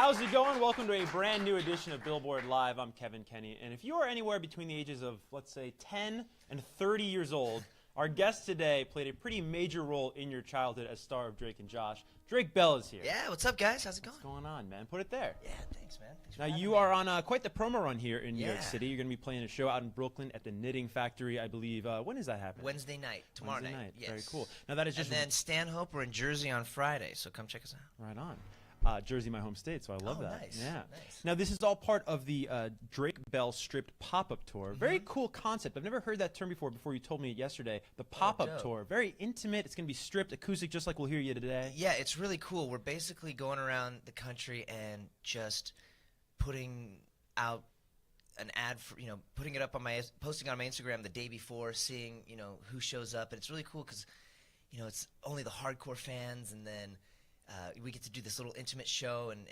How's it going? Welcome to a brand new edition of Billboard Live. I'm Kevan Kenney, and if you are anywhere between the ages of, let's say, 10 and 30 years old, our guest today played a pretty major role in your childhood as star of Drake and Josh. Drake Bell is here. Yeah, what's up, guys? How's it going? What's going on, man? Put it there. Yeah, thanks, man. Thanks Now, for having you me. are on quite the promo run here in New York Yeah. City. You're going to be playing a show out in Brooklyn at the Knitting Factory, I believe. When is that happening? Wednesday night, tomorrow Wednesday night. Yes. Very cool. Now, that is just And then Stanhope, we're in Jersey on Friday, so come check us out. right on. Jersey, my home state, so I love Oh, that. nice, Yeah. nice. Now, this is all part of the Drake Bell Stripped pop-up tour. Very cool concept. I've never heard that term before you told me it yesterday. The pop-up dope. tour. Very intimate. It's going to be stripped, acoustic, just like we'll hear you today. Yeah, it's really cool. We're basically going around the country and just putting out an ad for, putting it up on posting on my Instagram the day before, seeing, who shows up. And it's really cool because, it's only the hardcore fans, and then we get to do this little intimate show, and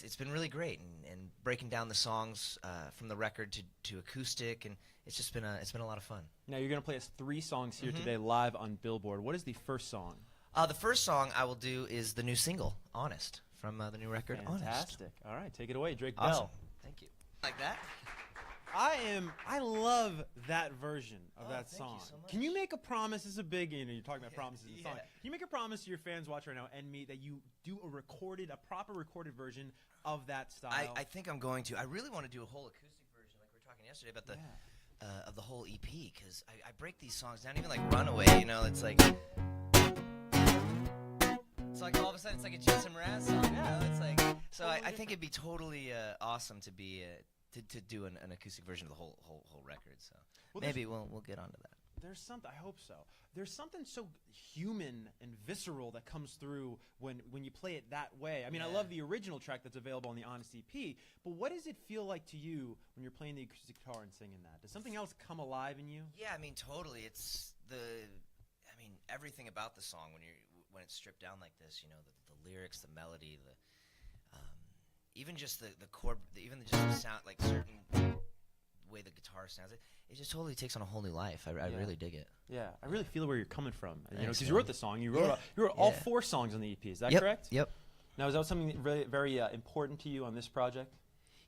it's been really great, and breaking down the songs from the record to acoustic, and it's been a lot of fun. Now, you're going to play us 3 songs here today live on Billboard. What is the first song? The first song I will do is the new single, Honest, from the new record, Honest. Fantastic. All right, take it away, Drake Awesome. Bell. Thank you. Like that? I love that version of that thank you song. so much. Can you make a promise? This is a big, you're talking about promises in the song. Yeah. Can you make a promise to your fans watching right now and me that you do a proper recorded version of that style? I think I'm going to. I really want to do a whole acoustic version, like we were talking yesterday about of the whole EP, because I break these songs down, even like Runaway. It's like all of a sudden it's like a Jason Mraz song. It's like so. I think it'd be totally awesome to be to do an acoustic version of the whole record. So maybe we'll get onto that. There's something, I hope so. There's something so human and visceral that comes through when you play it that way. I mean, I love the original track that's available on the Honest EP, but what does it feel like to you when you're playing the acoustic guitar and singing that? Does something else come alive in you? Yeah, I mean, totally. It's everything about the song when it's stripped down like this. The lyrics, the melody, even just the chord, even just the sound, like certain way the guitar sounds. It just totally takes on a whole new life. I really dig it. Yeah, I really feel where you're coming from. Thanks, because you wrote the song. You wrote all 4 songs on the EP. Is that correct? Yep. Now, is that something very, very important to you on this project?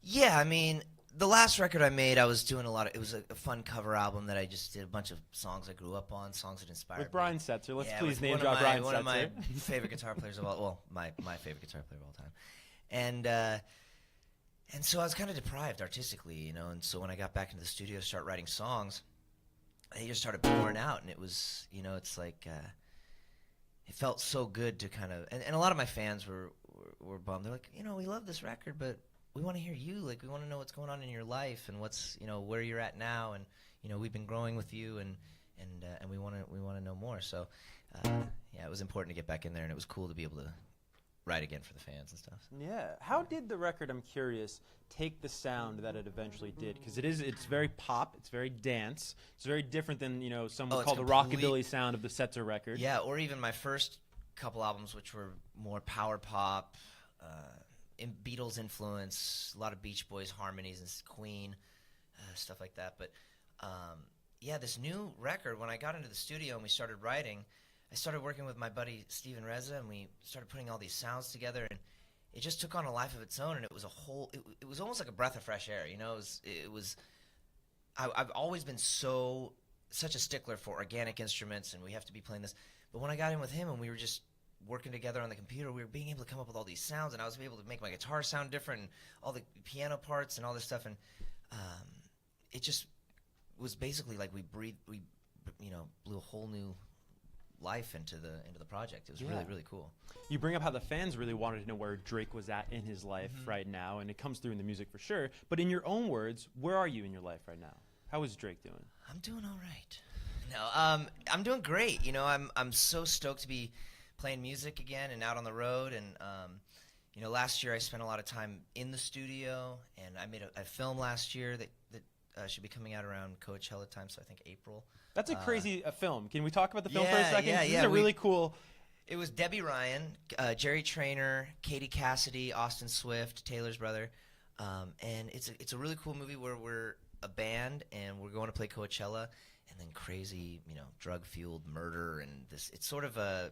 Yeah, I mean, the last record I made, I was doing it was a fun cover album that I just did a bunch of songs I grew up on, songs that inspired With me. Brian Setzer. Let's please with name one of drop my- Brian One of my Setzer. favorite guitar players of all, well, my favorite guitar player of all time. And so I was kind of deprived artistically, and so when I got back into the studio to start writing songs, they just started pouring out, and it was, it's like, it felt so good to kind of, and a lot of my fans were bummed. They're like, we love this record, but we want to hear you. Like, we want to know what's going on in your life and what's, where you're at now, and we've been growing with you, and we want to know more. So, yeah, it was important to get back in there, and it was cool to be able to write again for the fans and stuff. Yeah. How did the record, I'm curious, take the sound that it eventually did? Because it's very pop, it's very dance, it's very different than, some would call the rockabilly sound of the Setzer record. Yeah, or even my first couple albums, which were more power pop, Beatles influence, a lot of Beach Boys harmonies and Queen, stuff like that. But yeah, this new record, when I got into the studio and we started writing, I started working with my buddy Steven Reza, and we started putting all these sounds together, and it just took on a life of its own, and it was it was almost like a breath of fresh air. I've always been such a stickler for organic instruments, and we have to be playing this. But when I got in with him and we were just working together on the computer, we were being able to come up with all these sounds, and I was able to make my guitar sound different, and all the piano parts and all this stuff, and it just was basically like we blew a whole new life into the project. It was really, really cool. You bring up how the fans really wanted to know where Drake was at in his life right now, and it comes through in the music for sure. But in your own words, where are you in your life right now? How is Drake doing? I'm doing all right. No, I'm doing great. I'm so stoked to be playing music again and out on the road. And last year I spent a lot of time in the studio, and I made a film last year that should be coming out around Coachella time, so I think April. That's a crazy film. Can we talk about the film for a Yeah, second? yeah, This yeah. is a really cool. It was Debbie Ryan, Jerry Traynor, Katie Cassidy, Austin Swift, Taylor's brother, and it's a really cool movie where we're a band and we're going to play Coachella, and then crazy, drug-fueled murder, and it's sort of a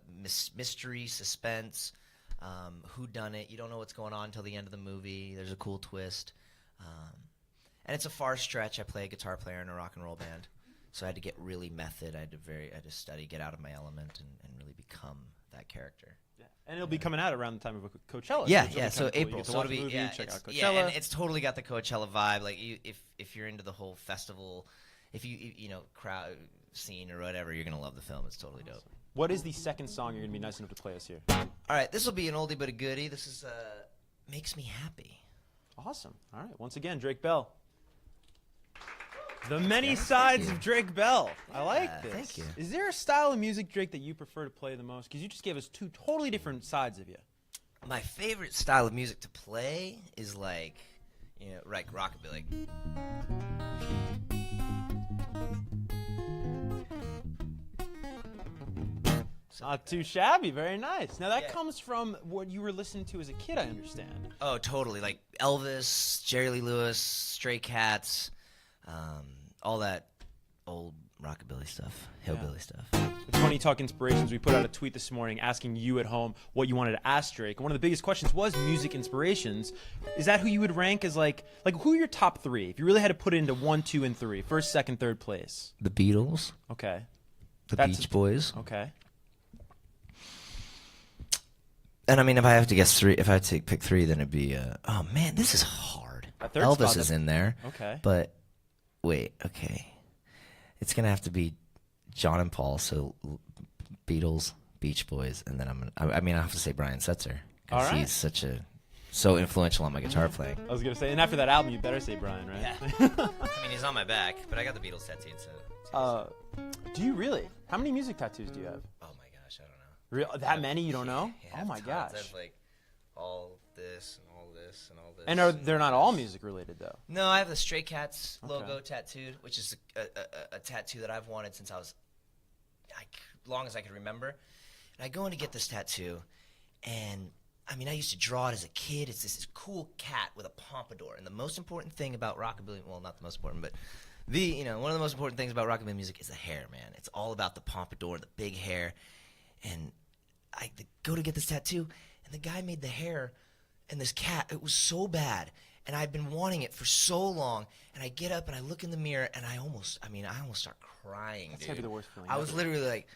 mystery, suspense, who done it. You don't know what's going on until the end of the movie. There's a cool twist. And it's a far stretch. I play a guitar player in a rock and roll band. So I had to get really method. I had to study, get out of my element, and really become that character. Yeah. And it'll be coming out around the time of Coachella. Yeah. So cool. April. So it'll be check out Coachella. Yeah, and it's totally got the Coachella vibe. Like if you're into the whole festival, if you know crowd scene or whatever, you're gonna love the film. It's totally dope. What is the second song you're gonna be nice enough to play us here? All right, this will be an oldie but a goodie. This is Makes Me Happy. Awesome. All right. Once again, Drake Bell. The many sides of Drake Bell. I like this. Thank you. Is there a style of music, Drake, that you prefer to play the most? Because you just gave us two totally different sides of you. My favorite style of music to play is like rockabilly. Not too shabby. Very nice. Now, that comes from what you were listening to as a kid, I understand. Oh, totally. Like Elvis, Jerry Lee Lewis, Stray Cats, all that old rockabilly stuff, hillbilly stuff. It's funny, you talk inspirations. We put out a tweet this morning asking you at home what you wanted to ask Drake. And one of the biggest questions was music inspirations. Is that who you would rank as like who are your top three? If you really had to put it into 1, 2, and 3, first, second, third place. The Beatles. Okay. The Beach Boys. Okay. And I mean, if I have to guess three, if I had to pick three, then it'd be, oh man, this is hard. Elvis is in there. Okay. But wait, okay. It's going to have to be John and Paul, so Beatles, Beach Boys, and then I have to say Brian Setzer. All right. He's so influential on my guitar playing. I was going to say, and after that album, you better say Brian, right? Yeah. I mean, he's on my back, but I got the Beatles tattooed, so. Do you really? How many music tattoos do you have? Oh my gosh, I don't know. That many you don't know? Yeah, oh my gosh. I have like all this and all this and all this. And they're not all music related though? No, I have the Stray Cats logo tattooed, which is a tattoo that I've wanted since I was long as I could remember. And I go in to get this tattoo, and I mean, I used to draw it as a kid. It's this cool cat with a pompadour. And the most important thing about rockabilly, well, not the most important, but one of the most important things about rockabilly music is the hair, man. It's all about the pompadour, the big hair. And I go to get this tattoo, and the guy made the hair and this cat. It was so bad, and I'd been wanting it for so long. And I get up and I look in the mirror, and I almost start crying. That's dude. gotta be the worst feeling. I was literally like,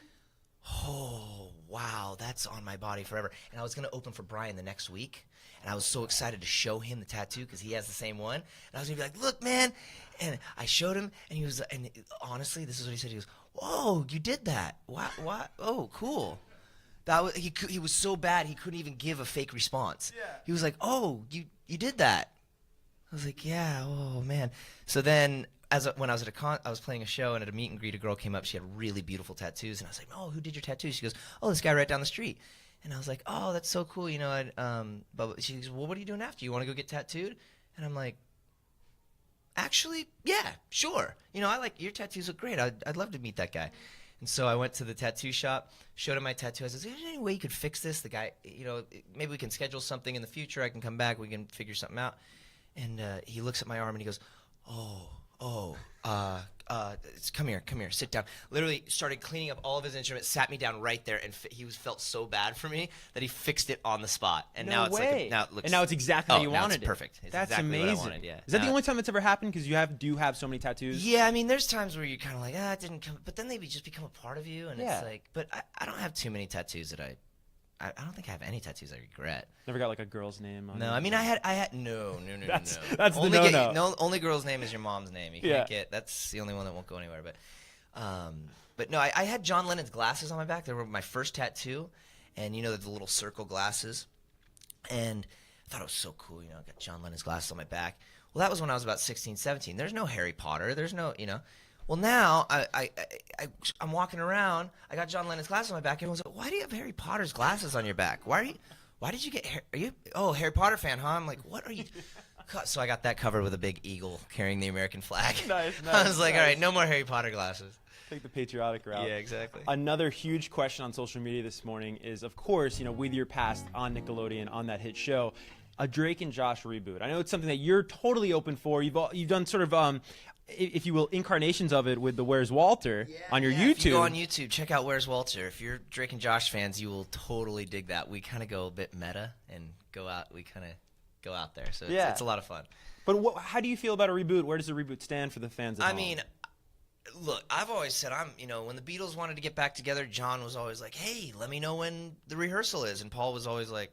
oh wow, that's on my body forever. And I was gonna open for Brian the next week, and I was so excited to show him the tattoo because he has the same one. And I was gonna be like, look, man. And I showed him, and honestly, this is what he said. He goes, whoa, you did that. What? Oh, cool. He was so bad he couldn't even give a fake response. Yeah. He was like, "Oh, you did that." I was like, "Yeah, oh man." So then, when I was I was playing a show, and at a meet and greet, a girl came up. She had really beautiful tattoos, and I was like, "Oh, who did your tattoos?" She goes, "Oh, this guy right down the street." And I was like, "Oh, that's so cool." But she goes, "Well, what are you doing after? You want to go get tattooed?" And I'm like, "Actually, yeah, sure. I like your tattoos look great. I'd love to meet that guy." And so I went to the tattoo shop, showed him my tattoo. I said, "Is there any way you could fix this?" The guy, maybe we can schedule something in the future. I can come back. We can figure something out. And he looks at my arm and he goes, come here, sit down. Literally started cleaning up all of his instruments, sat me down right there, and he felt so bad for me that he fixed it on the spot. And now it's now it's exactly how you wanted it's perfect. It's That's exactly amazing. what I wanted, yeah. Is that the only time that's ever happened? Because you do have so many tattoos. Yeah, I mean, there's times where you're kind of like, it didn't come, but then they just become a part of you, and it's like, but I don't have too many tattoos that I don't think I have any tattoos I regret. Never got like a girl's name on No, it? I mean, I had no. That's only the no-no. Only girl's name is your mom's name. You can't get, that's the only one that won't go anywhere. But no, I had John Lennon's glasses on my back. They were my first tattoo, and the little circle glasses, and I thought it was so cool. I got John Lennon's glasses on my back. Well, that was when I was about 16, 17. There's no Harry Potter. There's no, Well, now I'm walking around. I got John Lennon's glasses on my back. Everyone's like, "Why do you have Harry Potter's glasses on your back? Why did you get? Are you? Oh, Harry Potter fan, huh?" I'm like, "What are you?" So I got that covered with a big eagle carrying the American flag. Nice. I was like, "All right, no more Harry Potter glasses." Take the patriotic route. Yeah, exactly. Another huge question on social media this morning is, of course, with your past on Nickelodeon on that hit show. a Drake and Josh reboot? I know it's something that you're totally open for. You've done sort of if you will, incarnations of it with the Where's Walter on your YouTube. If you go on YouTube, check out Where's Walter. If you're Drake and Josh fans, you will totally dig that. We kind of go a bit meta and go out. We kind of go out there, so it's a lot of fun. But how do you feel about a reboot? Where does the reboot stand for the fans at home? I mean, look, I've always said when the Beatles wanted to get back together, John was always like, "Hey, let me know when the rehearsal is," and Paul was always like,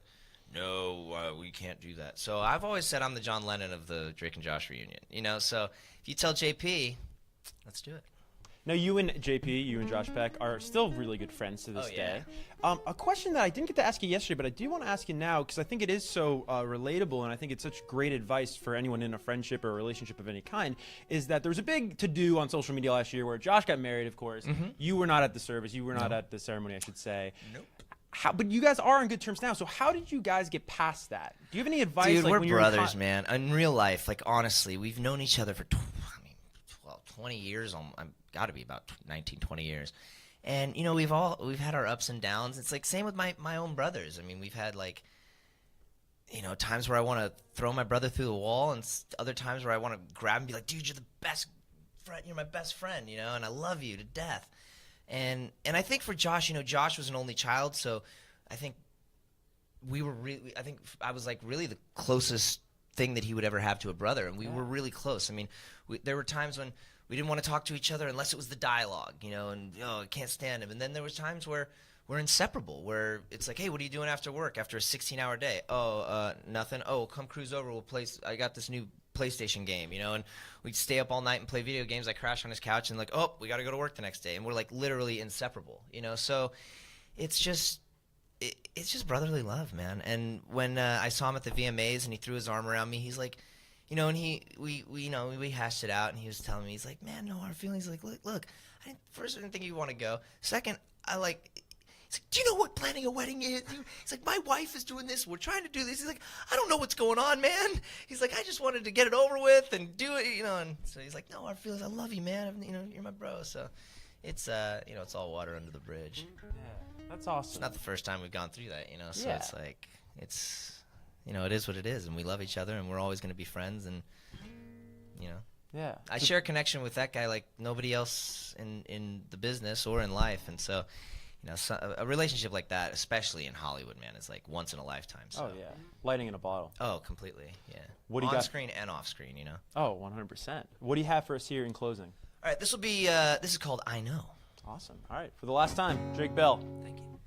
"No, we can't do that." So I've always said I'm the John Lennon of the Drake and Josh reunion. So if you tell JP, let's do it. Now, you and JP, you and Josh Peck, are still really good friends to this day. A question that I didn't get to ask you yesterday, but I do want to ask you now because I think it is so relatable, and I think it's such great advice for anyone in a friendship or a relationship of any kind, is that there was a big to-do on social media last year where Josh got married, of course. You were not at the service. You were not at the ceremony, I should say. Nope. But you guys are on good terms now, so how did you guys get past that? Do you have any advice? Dude, like, we're when brothers, man. In real life, like, honestly, we've known each other for 20 years. I've got to be about 19, 20 years. And, we've had our ups and downs. It's like same with my own brothers. I mean, we've had, like, times where I want to throw my brother through the wall and other times where I want to grab him and be like, dude, you're the best friend. You're my best friend, and I love you to death. And I think for Josh, Josh was an only child, so I think I was like really the closest thing that he would ever have to a brother, and we were really close. I mean, there were times when we didn't want to talk to each other unless it was the dialogue, and I can't stand him. And then there was times where we're inseparable, where it's like, hey, what are you doing after work after a 16-hour day? Oh, nothing. Oh, come cruise over. We'll play. I got this new PlayStation game, and we'd stay up all night and play video games. I crash on his couch and like, oh, we got to go to work the next day, and we're like literally inseparable, So it's just brotherly love, man. And when I saw him at the VMAs and he threw his arm around me, he's like, and we hashed it out, and he was telling me, he's like, man, no hard feelings. Like, look, first I didn't think you want to go. Second, he's like, do you know what planning a wedding is? He's like, my wife is doing this. We're trying to do this. He's like, I don't know what's going on, man. He's like, I just wanted to get it over with and do it, And so he's like, no hard feelings. I love you, man. You're my bro. So it's, it's all water under the bridge. Yeah, that's awesome. It's not the first time we've gone through that, So it's like, it is what it is, and we love each other, and we're always going to be friends, and Yeah. I share a connection with that guy like nobody else in the business or in life, and so. A relationship like that, especially in Hollywood, man, is like once in a lifetime. So. Oh, yeah. Lightning in a bottle. Oh, completely, yeah. What do you got? On screen and off screen, Oh, 100%. What do you have for us here in closing? All right, this is called I Know. Awesome. All right, for the last time, Drake Bell. Thank you.